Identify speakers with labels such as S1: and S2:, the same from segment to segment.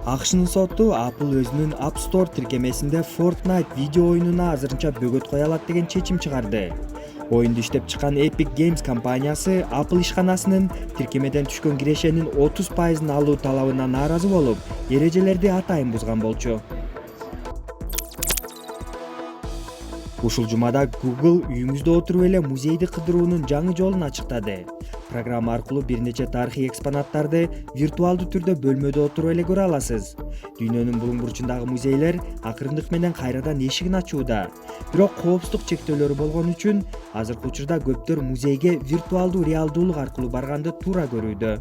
S1: АКШнын соту Apple өзүнүн App Store тиркемесинде Fortnite видео оюнуна азырынча бөгөт коя алат деген чечим чыгарды. Оюнду иштеп чыккан Epic Games компаниясы Apple ишканасынын тиркемеден түшкөн кирешенин 30% алуу талабына нааразы болуп, эрежелерди атайын бузган болчу. Ушул жумада Google үйүңүздө отуруп эле музейди кыдыруунун жаңы жолун ачыктады. Программа аркылуу бир нече тарыхый экспонаттарды виртуалдуу түрдө бөлмөдө отуруп эле көрө аласыз. Дүйнөнүн булуң бурчундагы музейлер акырындык менен кайрадан эшигин ачууда. Бирок коопсуздук чектөөлөрү болгон үчүн азыркы учурда көптөр музейге виртуалдуу реалдуулук аркылуу барганды туура көрүүдө.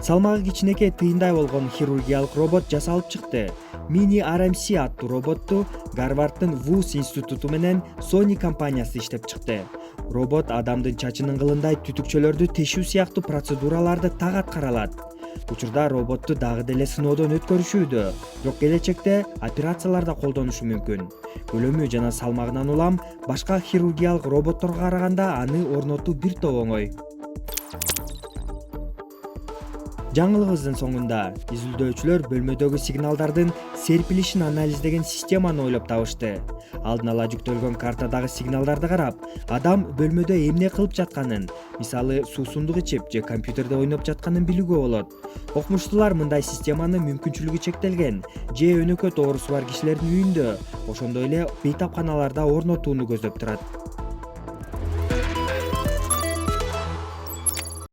S1: Салмагы кичинекей тыйындай болгон хирургиялык робот жасалып чыкты. Mini RMC аттуу роботту Гарварддын Вуз институту менен Sony компаниясы иштеп чыкты. Робот адамдын чачынын кылындай түтүкчөлөрдү тешүү сыяктуу процедураларды так аткара алат. Учурда роботту дагы деле сыноодон өткөрүшүүдө, бирок келечекте операцияларда колдонушу мүмкүн. Көлөмү жана салмагынан улам башка хирургиялык роботторго караганда аны орнотуу бир топ оңой. Жаңылыгыбыздын соңунда изилдөөчүлөр бөлмөдөгү сигналдардын серпилишин анализдеген системаны ойлоп табышты. Алдын ала жүктөлгөн картадагы сигналдарды карап, адам бөлмөдө эмне кылып жатканын, мисалы суусундук ичип же компьютерде ойноп жатканын билүүгө болот. Окумуштуулар мындай системаны мүмкүнчүлүгү чектелген же өнөкөт оорусу бар кишилердин үйүндө, ошондой эле бейтапканаларда орнотууну көздөп турат.